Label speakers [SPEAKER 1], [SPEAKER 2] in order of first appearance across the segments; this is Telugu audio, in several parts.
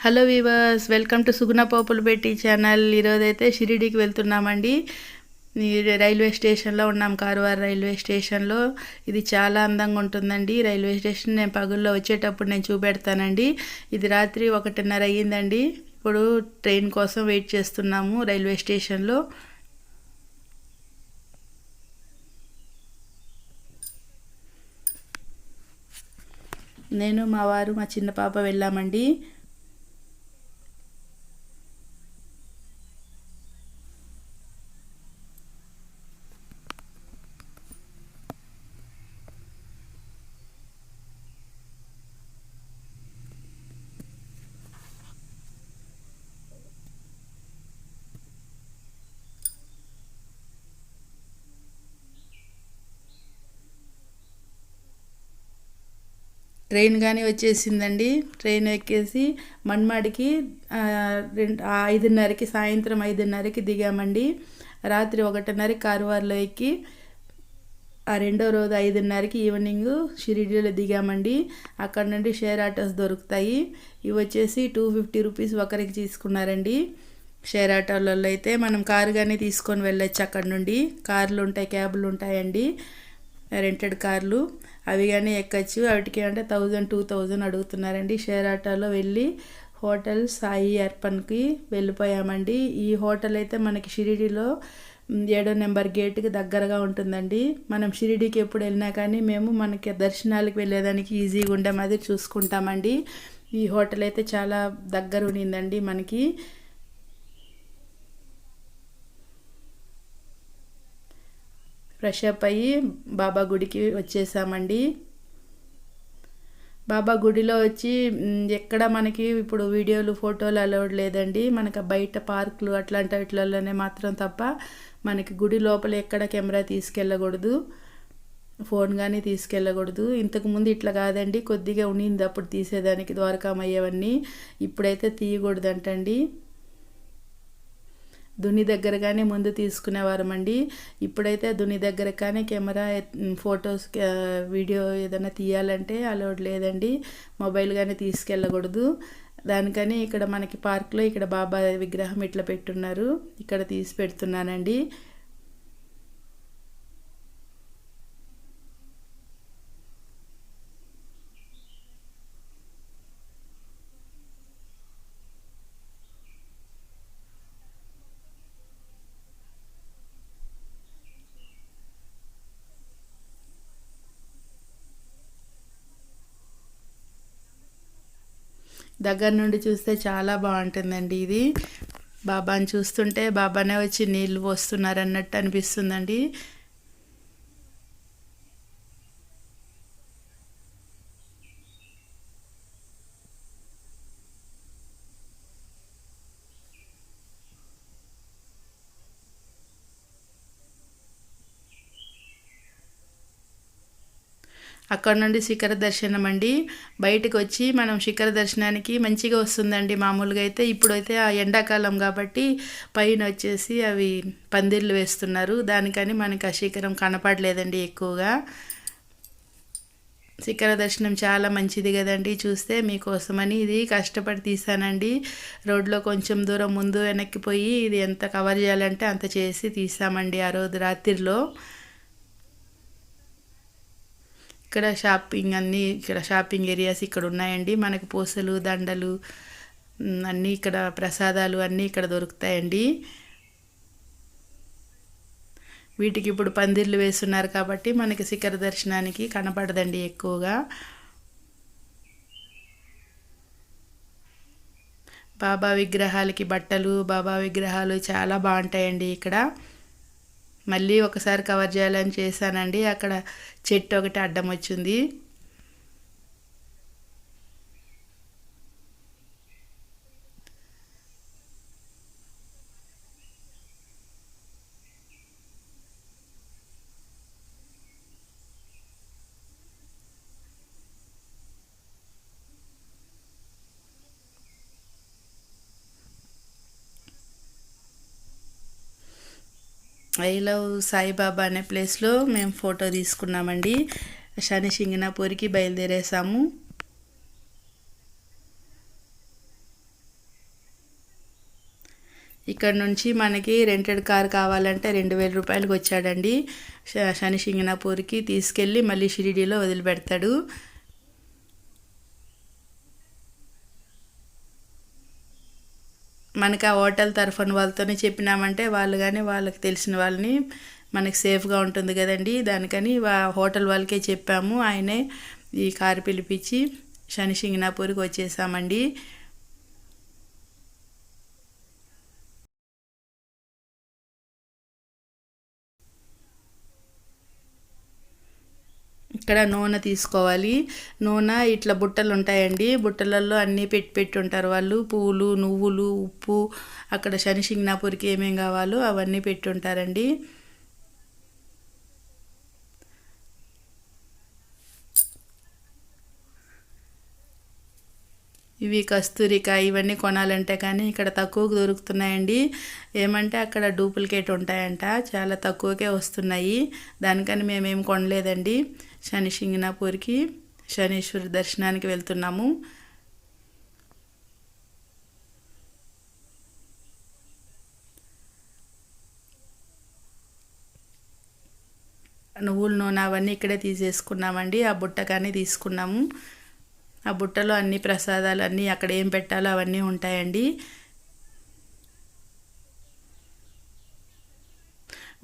[SPEAKER 1] హలో వీవర్స్, వెల్కమ్ టు సుగుణ పోపులు పెట్టి ఛానల్. ఈరోజు అయితే షిరిడీకి వెళ్తున్నామండి. రైల్వే స్టేషన్లో ఉన్నాం, కారువార్ రైల్వే స్టేషన్లో. ఇది చాలా అందంగా ఉంటుందండి రైల్వే స్టేషన్. నేను పగుల్లో వచ్చేటప్పుడు నేను చూపెడతానండి. ఇది రాత్రి 1:30 అయ్యిందండి. ఇప్పుడు ట్రైన్ కోసం వెయిట్ చేస్తున్నాము రైల్వే స్టేషన్లో. నేను, మా వారు, మా చిన్న పాప వెళ్ళామండి. ట్రైన్ కానీ వచ్చేసిందండి. ట్రైన్ ఎక్కేసి మన్మాడికి 5:30కి, సాయంత్రం 5:30కి దిగామండి. రాత్రి 1:30కి కారువార్లో ఎక్కి రెండో రోజు 5:30కి ఈవినింగ్ షిరిడీలో దిగామండి. అక్కడ నుండి షేర్ ఆటోస్ దొరుకుతాయి. ఇవి వచ్చేసి 250 రూపీస్ ఒకరికి తీసుకున్నారండి. షేర్ ఆటోలలో అయితే మనం కారు కానీ తీసుకొని వెళ్ళొచ్చు. అక్కడ నుండి కార్లు ఉంటాయి, క్యాబ్లు ఉంటాయండి, రెంటెడ్ కార్లు. అవి కానీ ఎక్కచ్చు. వాటికి అంటే 1000-2000 అడుగుతున్నారండి. షేర్ ఆటోలో వెళ్ళి హోటల్ సాయి అర్పణ్కి వెళ్ళిపోయామండి. ఈ హోటల్ అయితే మనకి షిరిడీలో 7వ నెంబర్ గేట్కి దగ్గరగా ఉంటుందండి. మనం షిరిడీకి ఎప్పుడు వెళ్ళినా కానీ మేము మనకి దర్శనాలకు వెళ్ళేదానికి ఈజీగా ఉండే మాదిరి చూసుకుంటామండి. ఈ హోటల్ అయితే చాలా దగ్గర ఉండిందండి మనకి. ఫ్రెష్ అప్ అయ్యి బాబా గుడికి వచ్చేసామండి. బాబా గుడిలో వచ్చి ఎక్కడ మనకి ఇప్పుడు వీడియోలు, ఫోటోలు అలౌడ్ లేదండి. మనకు బయట పార్కులు అట్లాంటి వాటిలోనే మాత్రం తప్ప మనకి గుడి లోపల ఎక్కడ కెమెరా తీసుకెళ్ళకూడదు, ఫోన్ కానీ తీసుకెళ్ళకూడదు. ఇంతకుముందు ఇట్లా కాదండి, కొద్దిగా ఉండింది అప్పుడు తీసేదానికి ద్వారకామయ్యవన్నీ. ఇప్పుడైతే తీయకూడదంటండి. దుని దగ్గర కానీ ముందు తీసుకునేవారమండి. ఇప్పుడైతే దుని దగ్గర కానీ కెమెరా, ఫొటోస్, వీడియో ఏదైనా తీయాలంటే అలౌడ్ లేదండి. మొబైల్ కానీ తీసుకెళ్ళకూడదు. దానికని ఇక్కడ మనకి పార్క్లో ఇక్కడ బాబా విగ్రహం ఇట్లా పెట్టున్నారు, ఇక్కడ తీసి పెడుతున్నానండి. దగ్గర నుండి చూస్తే చాలా బాగుంటుందండి. ఇది బాబాని చూస్తుంటే బాబానే వచ్చి నీళ్ళు పోస్తున్నారు అన్నట్టు అనిపిస్తుందండి. అక్కడ నుండి శిఖర దర్శనం అండి. బయటకు వచ్చి మనం శిఖర దర్శనానికి మంచిగా వస్తుందండి. మామూలుగా అయితే ఇప్పుడైతే ఆ ఎండాకాలం కాబట్టి పైన వచ్చేసి అవి పందిర్లు వేస్తున్నారు, దానికని మనకి ఆ శిఖరం కనపడలేదండి ఎక్కువగా. శిఖర దర్శనం చాలా మంచిది కదండి. చూస్తే మీకోసమని ఇది కష్టపడి తీసానండి. రోడ్లో కొంచెం దూరం ముందు వెనక్కిపోయి ఇది ఎంత కవర్ చేయాలంటే అంత చేసి తీసామండి ఆ రోజు రాత్రిలో. ఇక్కడ షాపింగ్ అన్నీ, ఇక్కడ షాపింగ్ ఏరియాస్ ఇక్కడ ఉన్నాయండి. మనకు పూసలు, దండలు అన్నీ ఇక్కడ, ప్రసాదాలు అన్నీ ఇక్కడ దొరుకుతాయండి. వీటికి ఇప్పుడు పందిర్లు వేస్తున్నారు కాబట్టి మనకి శిఖర దర్శనానికి కనపడదండి ఎక్కువగా. బాబా విగ్రహాలకి బట్టలు, బాబా విగ్రహాలు చాలా బాగుంటాయండి ఇక్కడ. మళ్ళీ ఒకసారి కవర్ చేయాలని చేశానండి. అక్కడ చెట్టు ఒకటి అడ్డం వచ్చింది. ఐ లవ్ సాయిబాబా అనే ప్లేస్లో మేము ఫోటో తీసుకున్నామండి. శని సింగనాపూర్కి బయలుదేరేసాము. ఇక్కడ నుంచి మనకి రెంటెడ్ కార్ కావాలంటే 2000 రూపాయలకి వచ్చాడండి. శని సింగనాపూర్కి తీసుకెళ్ళి మళ్ళీ షిరిడీలో వదిలిపెడతాడు. మనకి ఆ హోటల్ తరఫున వాళ్ళతోనే చెప్పినామంటే వాళ్ళు కానీ వాళ్ళకి తెలిసిన వాళ్ళని మనకి సేఫ్గా ఉంటుంది కదండి. దానికని హోటల్ వాళ్ళకే చెప్పాము. ఆయనే ఈ కారు పిలిపించి శని సింగనాపూర్కి వచ్చేసామండి. ఇక్కడ నూనె తీసుకోవాలి. నూనె ఇట్లా బుట్టలు ఉంటాయండి. బుట్టలలో అన్నీ పెట్టి ఉంటారు వాళ్ళు. పూలు, నువ్వులు, ఉప్పు, అక్కడ శని సింగనాపూర్కి ఏమేం కావాలో అవన్నీ పెట్టి ఉంటారండి. ఇవి కస్తూరికా ఇవన్నీ కొనాలంటే కానీ ఇక్కడ తక్కువకు దొరుకుతున్నాయండి. ఏమంటే అక్కడ డూప్లికేట్ ఉంటాయంట, చాలా తక్కువకే వస్తున్నాయి. దానికని మేమేం కొనలేదండి. శని సింగనాపూర్కి శనీశ్వరి దర్శనానికి వెళ్తున్నాము. నువ్వుల నూనె అవన్నీ ఇక్కడే తీసేసుకున్నామండి. ఆ బుట్ట కానీ తీసుకున్నాము. ఆ బుట్టలో అన్ని ప్రసాదాలు అన్నీ అక్కడ ఏం పెట్టాలో అవన్నీ ఉంటాయండి.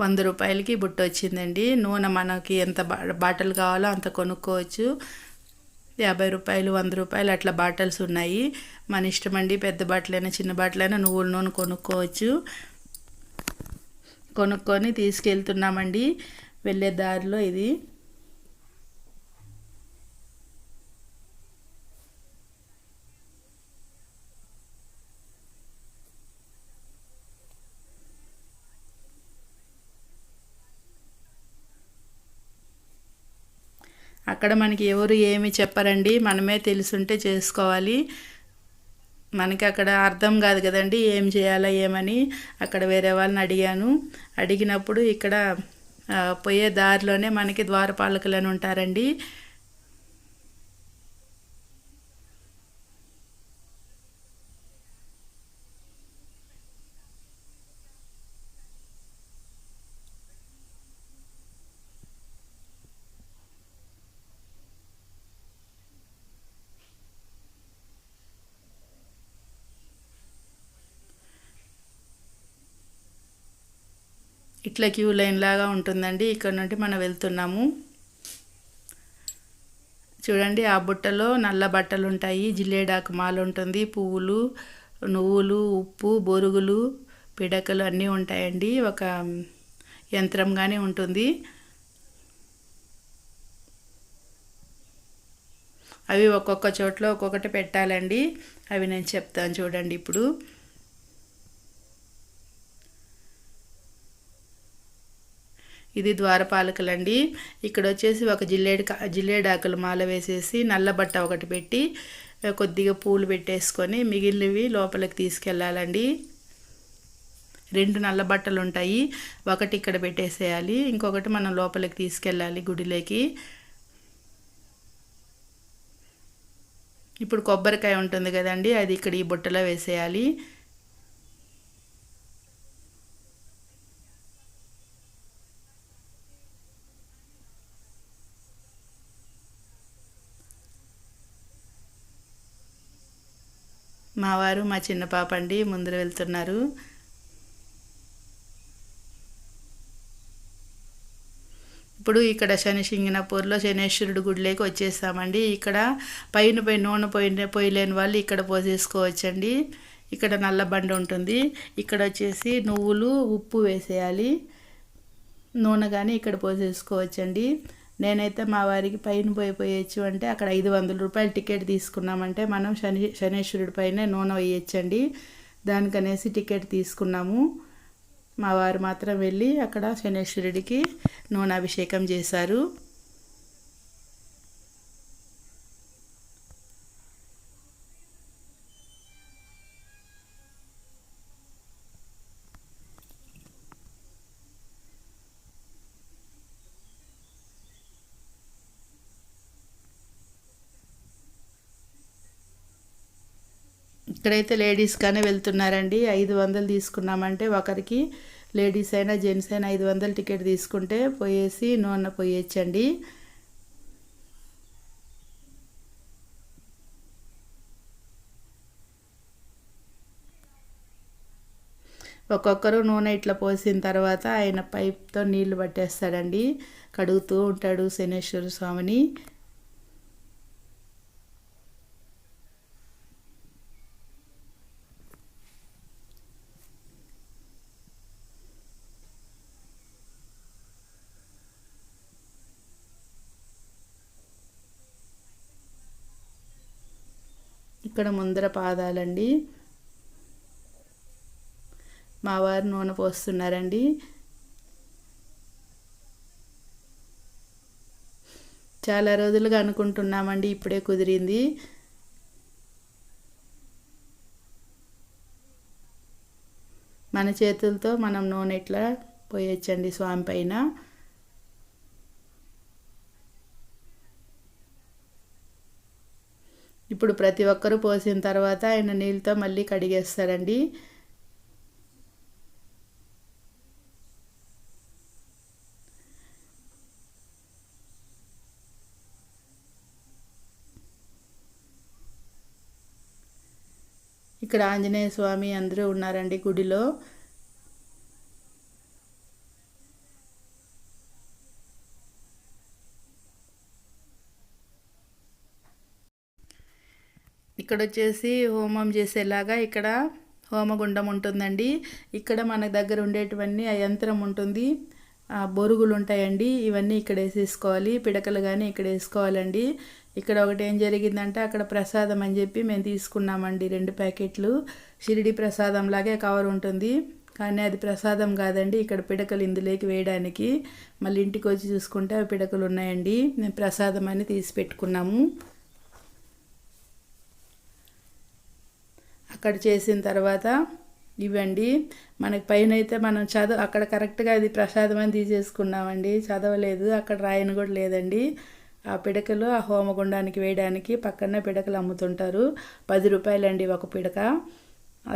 [SPEAKER 1] 100 రూపాయలకి బుట్ట వచ్చిందండి. నూనె మనకి ఎంత బాటిల్ కావాలో అంత కొనుక్కోవచ్చు. 50 రూపాయలు, 100 రూపాయలు అట్లా బాటిల్స్ ఉన్నాయి. మన ఇష్టమండి, పెద్ద బాటిలైనా చిన్న బాటిలైనా నువ్వుల నూనె కొనుక్కోవచ్చు. కొనుక్కొని తీసుకెళ్తున్నామండి. వెళ్ళే దారిలో ఇది అక్కడ మనకి ఎవరు ఏమి చెప్పరండి, మనమే తెలుసుంటే చేసుకోవాలి. మనకి అక్కడ అర్థం కాదు కదండి ఏం చేయాలా ఏమని. అక్కడ వేరే వాళ్ళని అడిగాను. అడిగినప్పుడు ఇక్కడ పోయే దారిలోనే మనకి ద్వారపాలకులని ఉంటారండి. ఇట్లా క్యూ లైన్ లాగా ఉంటుందండి. ఇక్కడ నుండి మనం వెళ్తున్నాము. చూడండి, ఆ బుట్టలో నల్ల బట్టలు ఉంటాయి, జిల్లేడాకు మాల ఉంటుంది, పువ్వులు, నువ్వులు, ఉప్పు, బొరుగులు, పిడకలు అన్నీ ఉంటాయండి. ఒక యంత్రంగానే ఉంటుంది. అవి ఒక్కొక్క చోట్ల ఒక్కొక్కటి పెట్టాలండి. అవి నేను చెప్తాను చూడండి. ఇప్పుడు ఇది ద్వారపాలకులండి. ఇక్కడ వచ్చేసి ఒక జిల్లేడాకులు మాల వేసేసి నల్ల బట్ట ఒకటి పెట్టి కొద్దిగా పూలు పెట్టేసుకొని మిగిలినవి లోపలికి తీసుకెళ్ళాలండి. 2 నల్ల బట్టలు ఉంటాయి, ఒకటి ఇక్కడ పెట్టేసేయాలి, ఇంకొకటి మనం లోపలికి తీసుకెళ్ళాలి గుడిలోకి. ఇప్పుడు కొబ్బరికాయ ఉంటుంది కదండి, అది ఇక్కడ ఈ బుట్టలో వేసేయాలి. మా వారు మా చిన్న పాప అండి ముందర వెళ్తున్నారు. ఇప్పుడు ఇక్కడ శని సింగనాపూర్లో శనేశ్వరుడు గుడిలోకి వచ్చేసామండి. ఇక్కడ పైన నూనె పోయలేని వాళ్ళు ఇక్కడ పోసేసుకోవచ్చండి. ఇక్కడ నల్ల బండ ఉంటుంది. ఇక్కడ వచ్చేసి నువ్వులు, ఉప్పు వేసేయాలి. నూనె కానీ ఇక్కడ పోసేసుకోవచ్చండి. నేనైతే మా వారికి పైన పోయొచ్చు అంటే అక్కడ 500 రూపాయలు టికెట్ తీసుకున్నామంటే మనం శనేశ్వరుడి పైన నూనె వేయచ్చండి. దానికనేసి టికెట్ తీసుకున్నాము. మా వారు మాత్రం వెళ్ళి అక్కడ శనేశ్వరుడికి నూనె అభిషేకం చేశారు. ఇక్కడైతే లేడీస్ కానీ వెళ్తున్నారండి. 500 తీసుకున్నామంటే ఒకరికి, లేడీస్ అయినా జెంట్స్ అయినా 500 టికెట్ తీసుకుంటే పోయేసి నూనె పోయొచ్చండి. ఒక్కొక్కరు నూనె ఇట్లా పోసిన తర్వాత ఆయన పైప్తో నీళ్లు పట్టేస్తాడండి. కడుగుతూ ఉంటాడు శనేశ్వర స్వామిని. ఇక్కడ ముందర పాదాలండి. మా వారు నూనె పోస్తున్నారండి. చాలా రోజులుగా అనుకుంటున్నామండి, ఇప్పుడే కుదిరింది. మన చేతులతో మనం నూనె ఇట్లా పోయొచ్చండి స్వామి పైన. ఇప్పుడు ప్రతి ఒక్కరూ పోసిన తర్వాత ఆయన నీళ్ళతో మళ్ళీ కడిగేస్తారండి. ఇక్కడ ఆంజనేయ స్వామి అందరూ ఉన్నారండి గుడిలో. ఇక్కడ వచ్చేసి హోమం చేసేలాగా ఇక్కడ హోమగుండం ఉంటుందండి. ఇక్కడ మన దగ్గర ఉండేటివన్నీ ఆ యంత్రం ఉంటుంది, బొరుగులు ఉంటాయండి. ఇవన్నీ ఇక్కడ వేసేసుకోవాలి. పిడకలు కానీ ఇక్కడ వేసుకోవాలండి. ఇక్కడ ఒకటి ఏం జరిగిందంటే అక్కడ ప్రసాదం అని చెప్పి మేము తీసుకున్నామండి 2 ప్యాకెట్లు. షిరిడి ప్రసాదం లాగే కవర్ ఉంటుంది, కానీ అది ప్రసాదం కాదండి. ఇక్కడ పిడకలు ఇందులోకి వేయడానికి. మళ్ళీ ఇంటికి వచ్చి చూసుకుంటే అవి పిడకలు ఉన్నాయండి. మేము ప్రసాదం అని తీసి పెట్టుకున్నాము. అక్కడ చేసిన తర్వాత ఇవ్వండి మనకి పైన అయితే మనం అక్కడ కరెక్ట్గా అది ప్రసాదం అని తీసేసుకున్నామండి. చదవలేదు, అక్కడ రాయని కూడా లేదండి. ఆ పిడకలు ఆ హోమగుండానికి వేయడానికి పక్కనే పిడకలు అమ్ముతుంటారు. 10 రూపాయలండి ఒక పిడక.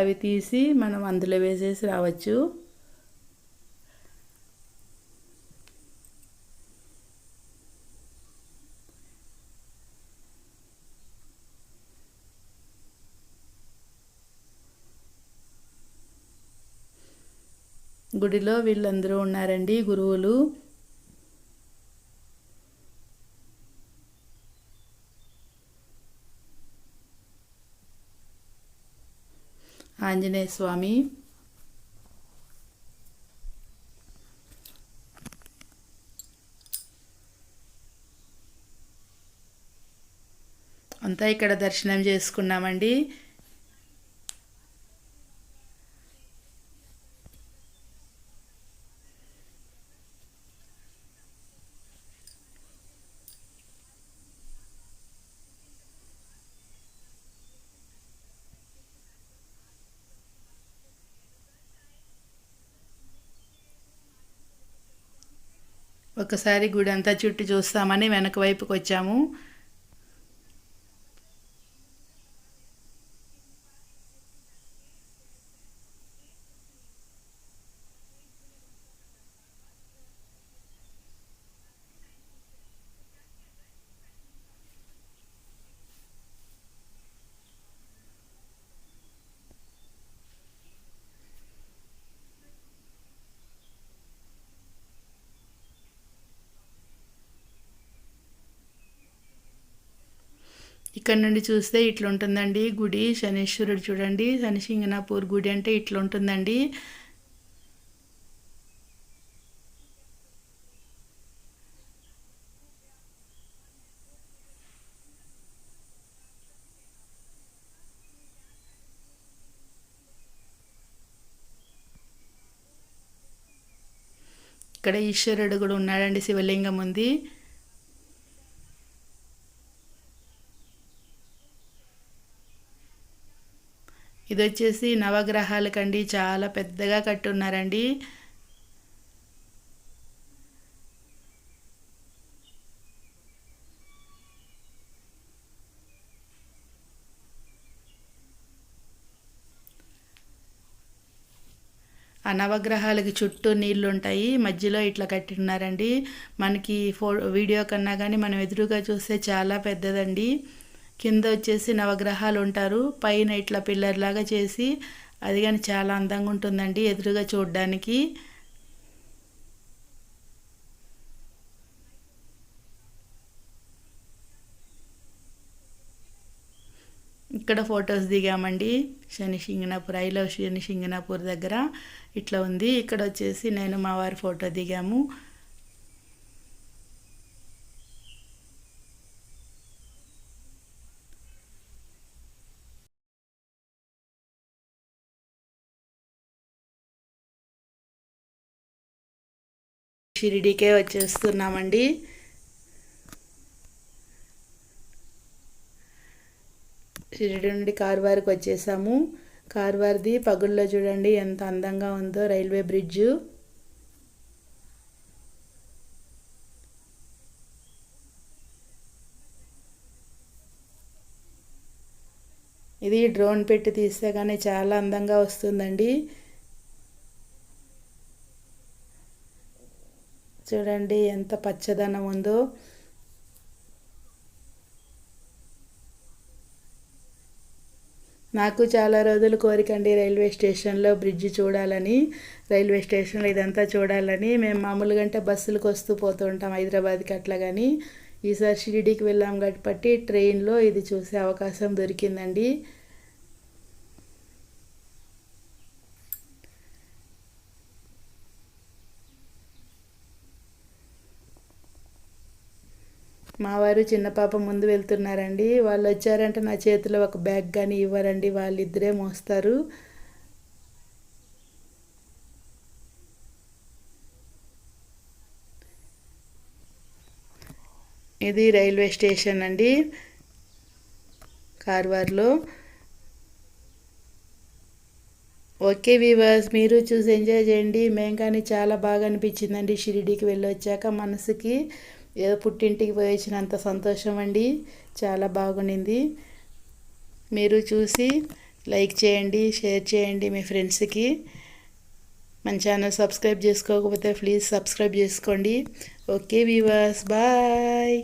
[SPEAKER 1] అవి తీసి మనం అందులో వేసేసి రావచ్చు. గుడిలో వీళ్ళందరూ ఉన్నారండి గురువులు. ఆంజనేయ స్వామి, అంతా ఇక్కడ దర్శనం చేసుకున్నామండి. ఒకసారి గుడి అంతా చుట్టూ చూస్తామని వెనక వైపుకి వచ్చాము. ఇక్కడ నుండి చూస్తే ఇట్లుంటుందండి గుడి. శనీశ్వరుడు చూడండి, శనిసింగనాపూర్ గుడి అంటే ఇట్లుంటుందండి. ఇక్కడ ఈశ్వరుడు కూడా ఉన్నాడండి, శివలింగం ఉంది. ఇది వచ్చేసి నవగ్రహాలకండి, చాలా పెద్దగా కట్టున్నారండి. ఆ నవగ్రహాలకి చుట్టూ నీళ్ళు ఉంటాయి, మధ్యలో ఇట్లా కట్టిన్నారండి. మనకి వీడియో కన్నా కానీ మనం ఎదురుగా చూస్తే చాలా పెద్దదండి. కింద వచ్చేసి నవగ్రహాలు ఉంటారు, పైన ఇట్లా పిల్లర్ లాగా చేసి అది కానీ చాలా అందంగా ఉంటుందండి ఎదురుగా చూడడానికి. ఇక్కడ photos దిగామండి. Shani Shingnapur, I love Shani Shingnapur దగ్గర ఇట్లా ఉంది. ఇక్కడ వచ్చేసి నేను మా వారి ఫోటో దిగాము. షిరిడీకే వచ్చేస్తున్నామండి. షిరిడి నుండి కారువారికి వచ్చేసాము. కారువారిది పగుల్లో చూడండి ఎంత అందంగా ఉందో రైల్వే బ్రిడ్జు. ఇది డ్రోన్ పెట్టి తీస్తే కానీ చాలా అందంగా వస్తుందండి. చూడండి ఎంత పచ్చదనం ఉందో. నాకు చాలా రోజులు కోరికండి రైల్వే స్టేషన్లో బ్రిడ్జ్ చూడాలని, రైల్వే స్టేషన్లో ఇదంతా చూడాలని. మేము మామూలుగా అంటే బస్సులకు వస్తూ పోతూ ఉంటాం హైదరాబాద్కి అట్లా, కానీ ఈసారి షిరిడీకి వెళ్ళాం కాబట్టి ట్రైన్లో ఇది చూసే అవకాశం దొరికిందండి. మా వారు చిన్న పాప ముందు వెళ్తున్నారండి. వాళ్ళు వచ్చారంటే నా చేతిలో ఒక బ్యాగ్ కానీ ఇవ్వరండి, వాళ్ళిద్దరే మోస్తారు. ఇది రైల్వే స్టేషన్ అండి కార్వార్లో. ఓకే వీవర్స్, మీరు చూసి ఎంజాయ్ చేయండి. మేము కానీ చాలా బాగా అనిపించిందండి షిరిడీకి వెళ్ళొచ్చాక. మనసుకి ఏదో పుట్టింటికి పోయి వచ్చినంత సంతోషం అండి, చాలా బాగుండింది. మీరు చూసి లైక్ చేయండి, షేర్ చేయండి మీ ఫ్రెండ్స్కి. మన ఛానల్ సబ్స్క్రైబ్ చేసుకోకపోతే ప్లీజ్ సబ్స్క్రైబ్ చేసుకోండి. Okay viewers, bye.